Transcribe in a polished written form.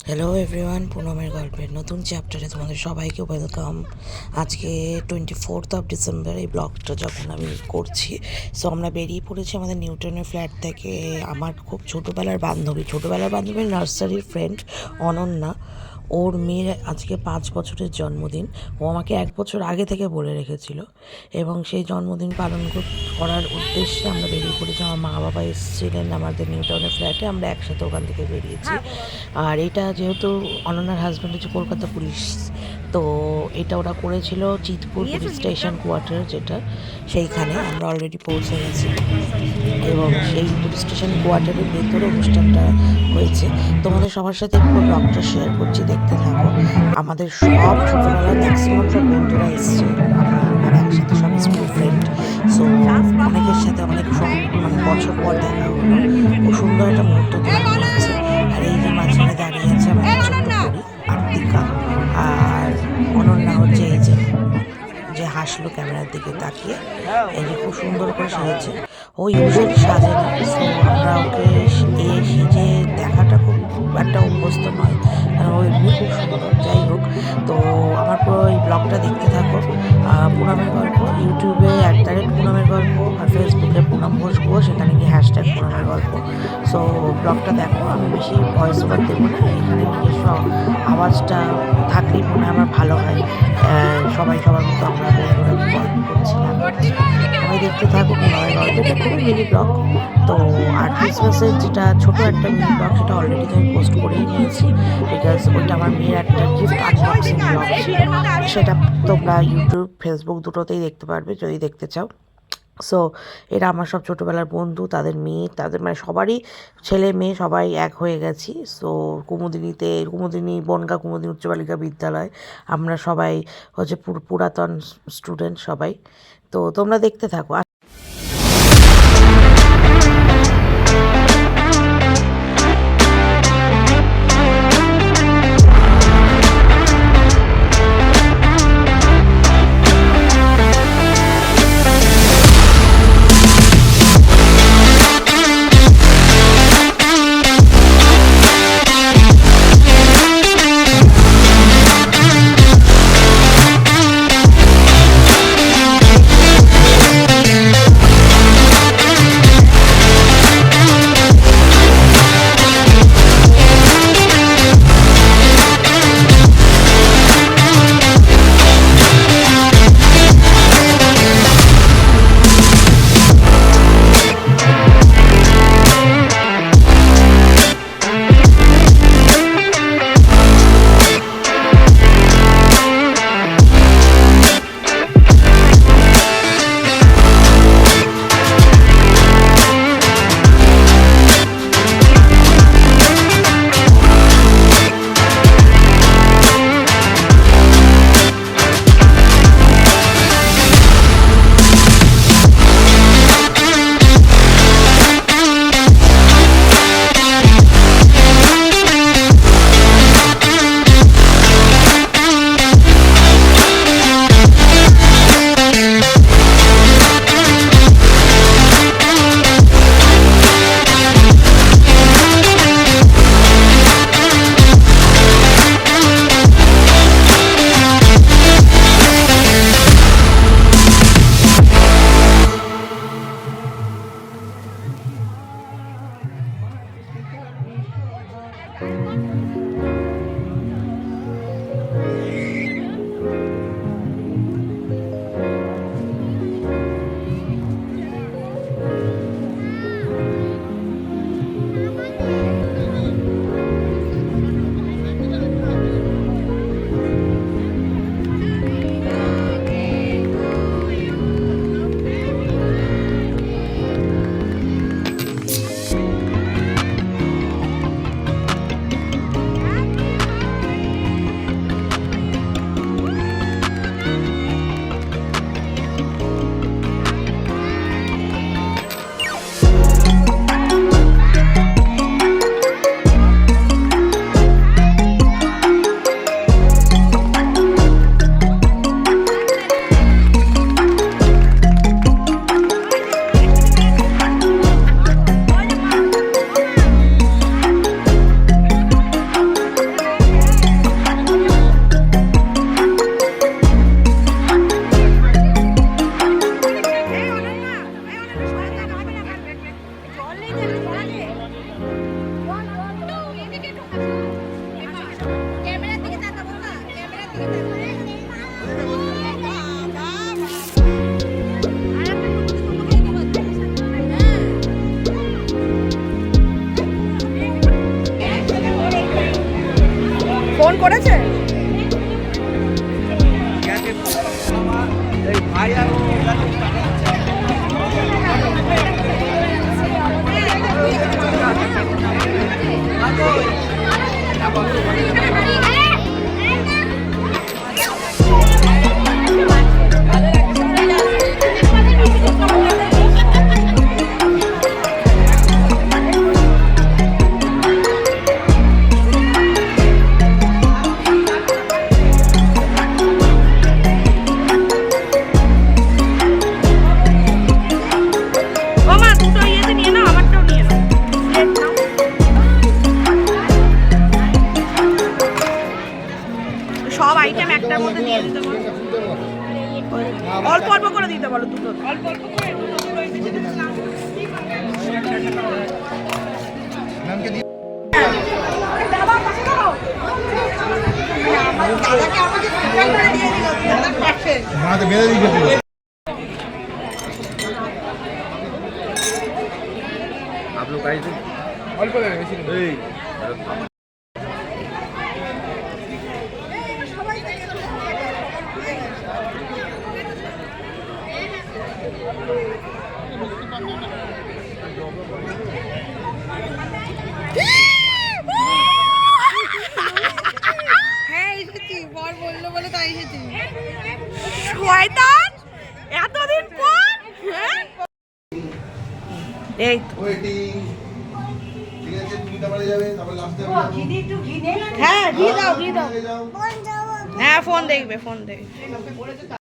Hello everyone, পুনমের গল্পের নতুন চ্যাপ্টারে তোমাদের সবাইকে ওয়েলকাম। আজকে 24 ডিসেম্বর এই ব্লগটা যখন আমি করছি, সো আমরা বেরিয়ে পড়েছি আমাদের নিউটনের ফ্ল্যাট থেকে। আমার খুব ছোটোবেলার বান্ধবী নার্সারির ফ্রেন্ড অনন্যা, ওর মেয়ের আজকে 5 বছরের জন্মদিন। ও আমাকে 1 বছর আগে থেকে বলে রেখেছিল এবং সেই জন্মদিন পালন করার উদ্দেশ্যে আমরা বেরিয়ে পড়েছি। আমার মা বাবা এসেছিলেন আমাদের নিউটাউনের ফ্ল্যাটে, আমরা একসাথে ওখান থেকে বেরিয়েছি। আর এটা যেহেতু অনন্যার হাজব্যান্ড হচ্ছে কলকাতা পুলিশ, তো এটা ওরা করেছিল চিতপুর পুলিশ স্টেশন কোয়ার্টার, যেটা সেইখানে আমরা অলরেডি পৌঁছে গেছি এবং সেই পুলিশ স্টেশন কোয়ার্টারের ভেতরে অনুষ্ঠানটা হয়েছে। তোমাদের সবার সাথে একটু ব্লগটা শেয়ার করছি, দেখতে থাকো। আমাদের সব ছোটোবেলার ম্যাক্সিমাম সব বন্ধুরা এসছে, আমরা একসাথে সব স্কুল ফ্রেন্ড। সো অনেকের সাথে অনেক মানে বছর পর দেখা হলো, খুব সুন্দর একটা মুহূর্ত তৈরি হয়েছে। আর এই যে মাঝখানে দাঁড়িয়ে আছে আমার ছোট্ট পরি আর্তিকা, আর অনন্যা হচ্ছে এই যে যে হাসলো ক্যামেরার দিকে তাকিয়ে, এই যে খুব সুন্দর করে সাজেছে। ও ইউজুয়ালি সাজে না, সো আমরা ওকে সেজে দেখাটা খুব একটা অভ্যস্ত নয়, কারণ ও এমনি খুব সুন্দর। যাই হোক, তো আমার পুরো এই ব্লগটা দেখতে থাকো। পুনমের গল্প ইউটিউবে @পুনমের গল্প, আর ফেসবুকে পুনম ঘোষ, সেখানে গিয়ে #পুনমের গল্প। সো ব্লগটা দেখো, আমি বেশি ভয়েস ওভার দেবো না, এখানে নিজস্ব আওয়াজটা থাকলেই মনে হয় আমার ভালো হয়। সবাই সবার মতো আমরা বন্ধুরা গল্প করছিলাম। সবাই দেখতে থাকো পুনমের গল্প, এটা খুবই মিনি ব্লগ। তো আর ক্রিসমাসের যেটা ছোটো একটা মিনি ব্লগ, সেটা অলরেডি আমি পোস্ট করেই নিয়েছি, বিকজ ওইটা আমার মেয়ের একটা গিফট আনবক্সিং ব্লগ ছিল। সেটা তোমরা ইউটিউব ফেসবুক দুটোতেই দেখতে পারবে যদি দেখতে চাও। সো এরা আমার সব ছোটোবেলার বন্ধু, তাদের মেয়ে, তাদের মানে সবারই ছেলে মেয়ে সবাই এক হয়ে গেছি। সো কুমুদিনী বনগা কুমুদিনী উচ্চ বালিকা বিদ্যালয়, আমরা সবাই হচ্ছে পুরাতন স্টুডেন্ট সবাই। তো তোমরা দেখতে থাকো। ফোন করেছে? সব আইটেম একটার মধ্যে দিয়ে দিতে বলো, অল্প অল্প করে দিতে বলো, দুটো অল্প অল্প করে आप लोग आई थे অল্প লাগে বেশি এই শয়তান এতদিন পর। এই ঠিক আছে, তুমি তারপরে যাবে, তারপর লাস্টে হ্যাঁ ঘি দাও, ঘি দাও। হ্যাঁ ফোন দেখবে, ফোন দেখবে।